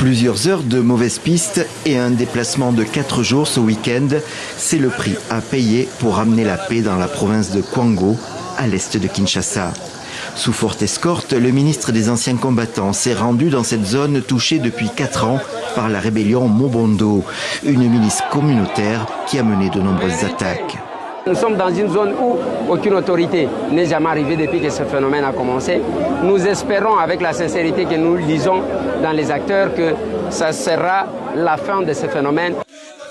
Plusieurs heures de mauvaises pistes et un déplacement de 4 jours ce week-end, c'est le prix à payer pour ramener la paix dans la province de Kwango, à l'est de Kinshasa. Sous forte escorte, le ministre des Anciens Combattants s'est rendu dans cette zone touchée depuis 4 ans par la rébellion Mobondo, une milice communautaire qui a mené de nombreuses attaques. Nous sommes dans une zone où aucune autorité n'est jamais arrivée depuis que ce phénomène a commencé. Nous espérons, avec la sincérité que nous lisons dans les acteurs, que ça sera la fin de ce phénomène.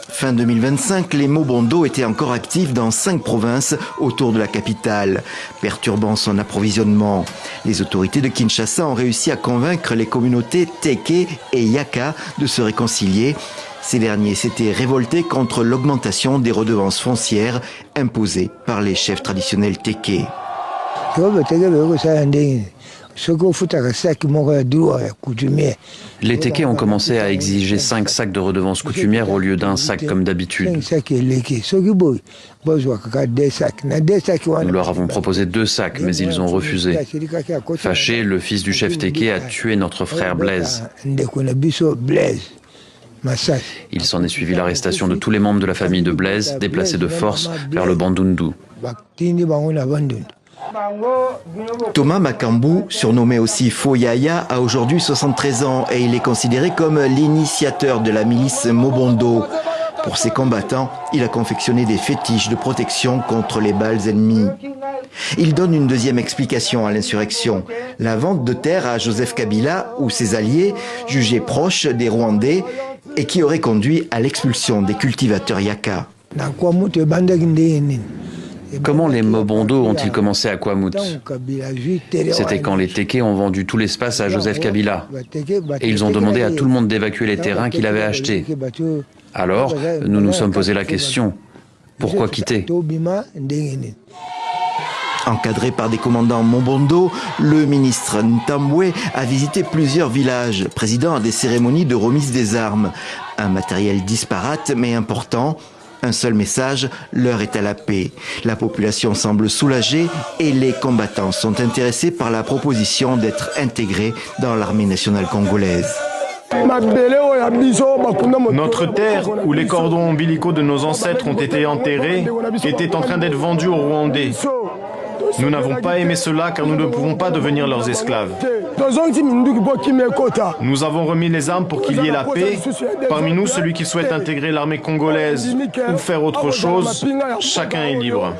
Fin 2025, les Mobondo étaient encore actifs dans 5 provinces autour de la capitale, perturbant son approvisionnement. Les autorités de Kinshasa ont réussi à convaincre les communautés Teke et Yaka de se réconcilier. Ces derniers s'étaient révoltés contre l'augmentation des redevances foncières imposées par les chefs traditionnels Teke. Les Teke ont commencé à exiger 5 sacs de redevances coutumières au lieu d'un sac comme d'habitude. Nous leur avons proposé 2 sacs, mais ils ont refusé. Fâché, le fils du chef Teke a tué notre frère Blaise. Il s'en est suivi l'arrestation de tous les membres de la famille de Blaise, déplacés de force vers le Bandundu. Thomas Makambu, surnommé aussi Fo Yaya, a aujourd'hui 73 ans et il est considéré comme l'initiateur de la milice Mobondo. Pour ses combattants, il a confectionné des fétiches de protection contre les balles ennemies. Il donne une deuxième explication à l'insurrection, la vente de terre à Joseph Kabila ou ses alliés, jugés proches des Rwandais, et qui aurait conduit à l'expulsion des cultivateurs Yaka. Comment les Mobondo ont-ils commencé à Kwamut? C'était quand les Teke ont vendu tout l'espace à Joseph Kabila. Et ils ont demandé à tout le monde d'évacuer les terrains qu'il avait achetés. Alors, nous nous sommes posé la question, pourquoi quitter? Encadré par des commandants Mobondo, le ministre Ntambwe a visité plusieurs villages, présidant à des cérémonies de remise des armes. Un matériel disparate mais important. Un seul message, l'heure est à la paix. La population semble soulagée et les combattants sont intéressés par la proposition d'être intégrés dans l'armée nationale congolaise. Notre terre, où les cordons ombilicaux de nos ancêtres ont été enterrés, était en train d'être vendue aux Rwandais. Nous n'avons pas aimé cela car nous ne pouvons pas devenir leurs esclaves. Nous avons remis les armes pour qu'il y ait la paix. Parmi nous, celui qui souhaite intégrer l'armée congolaise ou faire autre chose, chacun est libre.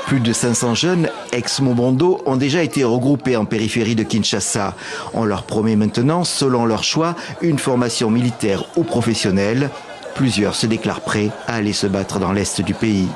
Plus de 500 jeunes ex-Mobondo ont déjà été regroupés en périphérie de Kinshasa. On leur promet maintenant, selon leur choix, une formation militaire ou professionnelle. Plusieurs se déclarent prêts à aller se battre dans l'est du pays.